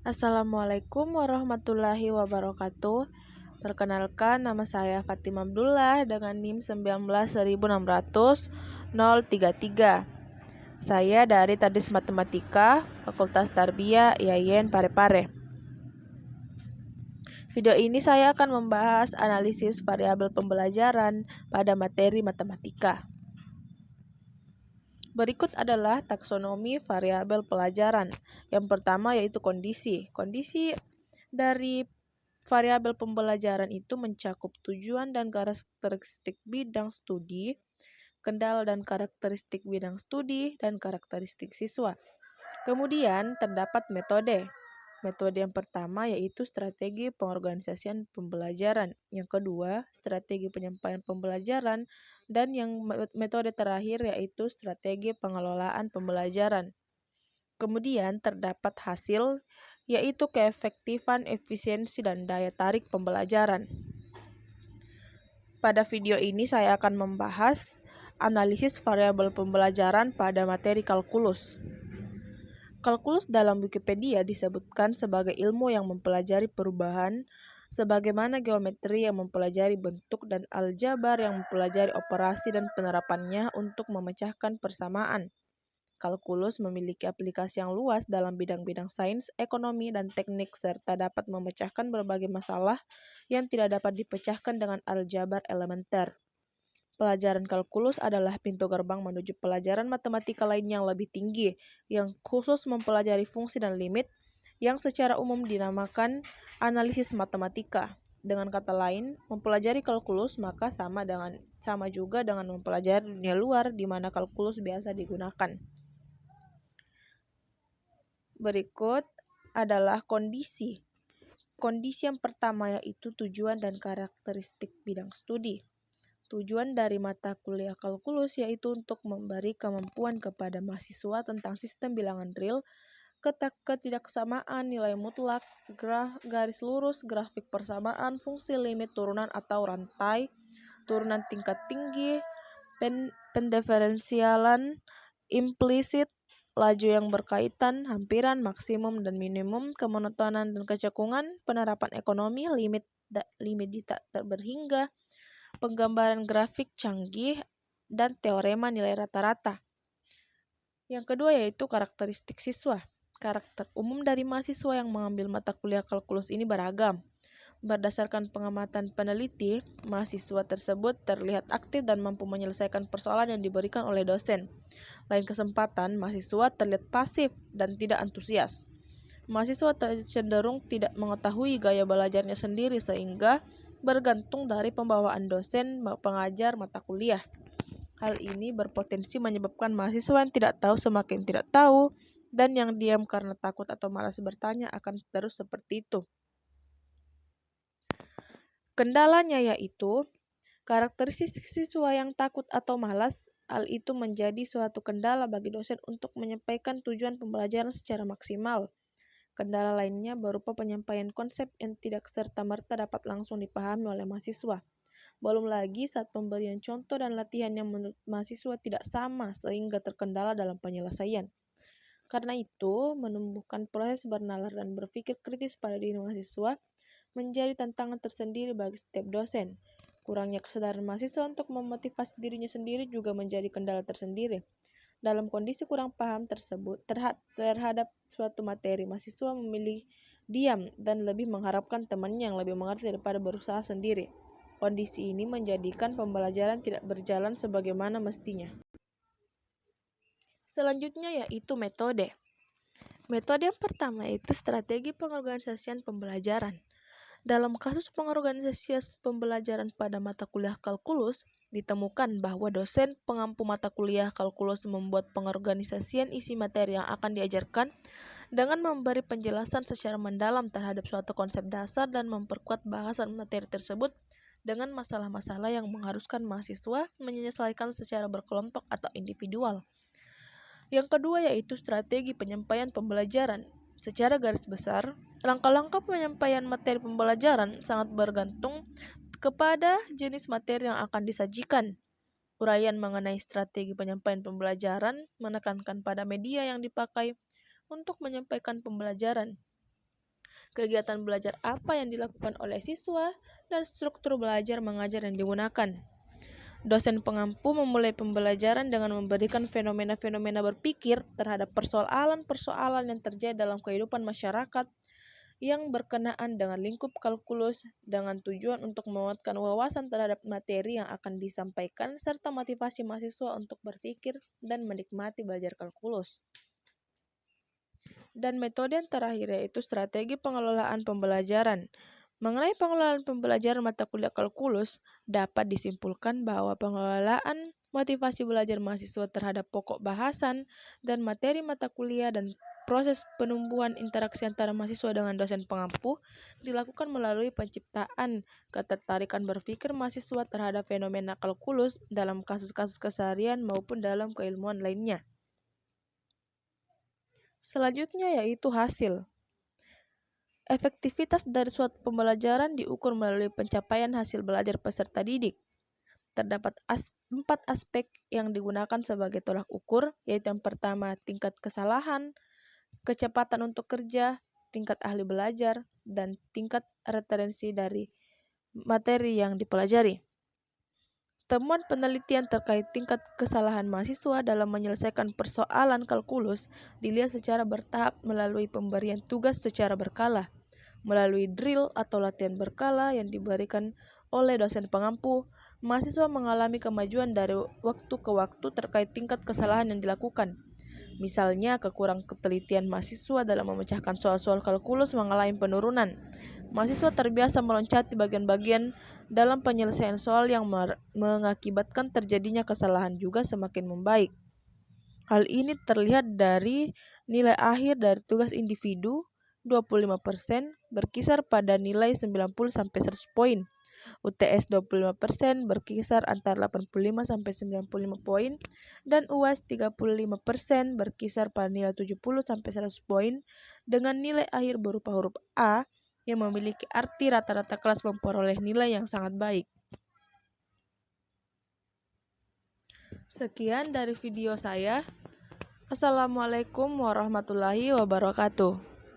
Assalamualaikum warahmatullahi wabarakatuh. Perkenalkan, nama saya Fatima Abdullah dengan NIM 19.600.033. Saya dari Tadis Matematika, Fakultas Tarbiyah IAIN Parepare. Video ini saya akan membahas analisis variabel pembelajaran pada materi matematika. Berikut adalah taksonomi variabel pelajaran. Yang pertama yaitu kondisi. Kondisi dari variabel pembelajaran itu mencakup tujuan dan karakteristik bidang studi, kendala dan karakteristik bidang studi, dan karakteristik siswa. Kemudian terdapat metode. Metode yang pertama yaitu strategi pengorganisasian pembelajaran. Yang kedua, strategi penyampaian pembelajaran. Dan yang metode terakhir yaitu strategi pengelolaan pembelajaran. Kemudian terdapat hasil, yaitu keefektifan, efisiensi, dan daya tarik pembelajaran. Pada video ini saya akan membahas analisis variabel pembelajaran pada materi kalkulus. Kalkulus dalam Wikipedia disebutkan sebagai ilmu yang mempelajari perubahan, sebagaimana geometri yang mempelajari bentuk dan aljabar yang mempelajari operasi dan penerapannya untuk memecahkan persamaan. Kalkulus memiliki aplikasi yang luas dalam bidang-bidang sains, ekonomi, dan teknik serta dapat memecahkan berbagai masalah yang tidak dapat dipecahkan dengan aljabar elementer. Pelajaran kalkulus adalah pintu gerbang menuju pelajaran matematika lain yang lebih tinggi, yang khusus mempelajari fungsi dan limit, yang secara umum dinamakan analisis matematika. Dengan kata lain, mempelajari kalkulus maka sama juga dengan mempelajari dunia luar di mana kalkulus biasa digunakan. Berikut adalah kondisi. Kondisi yang pertama yaitu tujuan dan karakteristik bidang studi. Tujuan dari mata kuliah kalkulus yaitu untuk memberi kemampuan kepada mahasiswa tentang sistem bilangan real, ketidaksamaan, nilai mutlak, garis lurus, grafik persamaan, fungsi limit turunan atau rantai, turunan tingkat tinggi, pendiferensialan implisit, laju yang berkaitan, hampiran, maksimum dan minimum, kemonotonan dan kecekungan, penerapan ekonomi, limit tak berhingga, penggambaran grafik canggih, dan teorema nilai rata-rata. Yang kedua yaitu karakteristik siswa. Karakter umum dari mahasiswa yang mengambil mata kuliah kalkulus ini beragam. Berdasarkan pengamatan peneliti, mahasiswa tersebut terlihat aktif dan mampu menyelesaikan persoalan yang diberikan oleh dosen. Lain kesempatan, mahasiswa terlihat pasif dan tidak antusias. Mahasiswa cenderung tidak mengetahui gaya belajarnya sendiri sehingga bergantung dari pembawaan dosen pengajar mata kuliah. Hal ini berpotensi menyebabkan mahasiswa yang tidak tahu semakin tidak tahu, dan yang diam karena takut atau malas bertanya akan terus seperti itu. Kendalanya yaitu karakteristik siswa yang takut atau malas. Hal itu menjadi suatu kendala bagi dosen untuk menyampaikan tujuan pembelajaran secara maksimal. Kendala lainnya berupa penyampaian konsep yang tidak serta-merta dapat langsung dipahami oleh mahasiswa. Belum lagi saat pemberian contoh dan latihan yang menurut mahasiswa tidak sama sehingga terkendala dalam penyelesaian. Karena itu, menumbuhkan proses bernalar dan berpikir kritis pada diri mahasiswa menjadi tantangan tersendiri bagi setiap dosen. Kurangnya kesadaran mahasiswa untuk memotivasi dirinya sendiri juga menjadi kendala tersendiri. Dalam kondisi kurang paham tersebut terhadap suatu materi, mahasiswa memilih diam dan lebih mengharapkan temannya yang lebih mengerti daripada berusaha sendiri. Kondisi ini menjadikan pembelajaran tidak berjalan sebagaimana mestinya. Selanjutnya yaitu metode. Metode yang pertama yaitu strategi pengorganisasian pembelajaran. Dalam kasus pengorganisasian pembelajaran pada mata kuliah kalkulus, ditemukan bahwa dosen pengampu mata kuliah kalkulus membuat pengorganisasian isi materi yang akan diajarkan dengan memberi penjelasan secara mendalam terhadap suatu konsep dasar dan memperkuat bahasan materi tersebut dengan masalah-masalah yang mengharuskan mahasiswa menyelesaikan secara berkelompok atau individual. Yang kedua yaitu strategi penyampaian pembelajaran. Secara garis besar, langkah-langkah penyampaian materi pembelajaran sangat bergantung kepada jenis materi yang akan disajikan. Uraian mengenai strategi penyampaian pembelajaran menekankan pada media yang dipakai untuk menyampaikan pembelajaran. kegiatan belajar apa yang dilakukan oleh siswa, dan struktur belajar mengajar yang digunakan. Dosen pengampu memulai pembelajaran dengan memberikan fenomena-fenomena berpikir terhadap persoalan-persoalan yang terjadi dalam kehidupan masyarakat yang berkenaan dengan lingkup kalkulus dengan tujuan untuk menguatkan wawasan terhadap materi yang akan disampaikan serta motivasi mahasiswa untuk berpikir dan menikmati belajar kalkulus. Dan metode yang terakhir yaitu strategi pengelolaan pembelajaran. Mengenai pengelolaan pembelajaran mata kuliah kalkulus, dapat disimpulkan bahwa pengelolaan motivasi belajar mahasiswa terhadap pokok bahasan dan materi mata kuliah dan proses penumbuhan interaksi antara mahasiswa dengan dosen pengampu dilakukan melalui penciptaan ketertarikan berpikir mahasiswa terhadap fenomena kalkulus dalam kasus-kasus keseharian maupun dalam keilmuan lainnya. Selanjutnya yaitu hasil. Efektivitas dari suatu pembelajaran diukur melalui pencapaian hasil belajar peserta didik. Terdapat 4 aspek yang digunakan sebagai tolak ukur, yaitu yang pertama tingkat kesalahan, kecepatan untuk kerja, tingkat ahli belajar, dan tingkat retensi dari materi yang dipelajari. Temuan penelitian terkait tingkat kesalahan mahasiswa dalam menyelesaikan persoalan kalkulus dilihat secara bertahap melalui pemberian tugas secara berkala, melalui drill atau latihan berkala yang diberikan oleh dosen pengampu. Mahasiswa mengalami kemajuan dari waktu ke waktu terkait tingkat kesalahan yang dilakukan. Misalnya, kekurang ketelitian mahasiswa dalam memecahkan soal-soal kalkulus mengalami penurunan. Mahasiswa terbiasa meloncati bagian-bagian dalam penyelesaian soal yang mengakibatkan terjadinya kesalahan juga semakin membaik. Hal ini terlihat dari nilai akhir dari tugas individu 25% berkisar pada nilai 90-100 poin. UTS 25% berkisar antara 85-95 poin dan UAS 35% berkisar pada nilai 70-100 poin dengan nilai akhir berupa huruf A yang memiliki arti rata-rata kelas memperoleh nilai yang sangat baik. Sekian dari video saya. Assalamualaikum warahmatullahi wabarakatuh.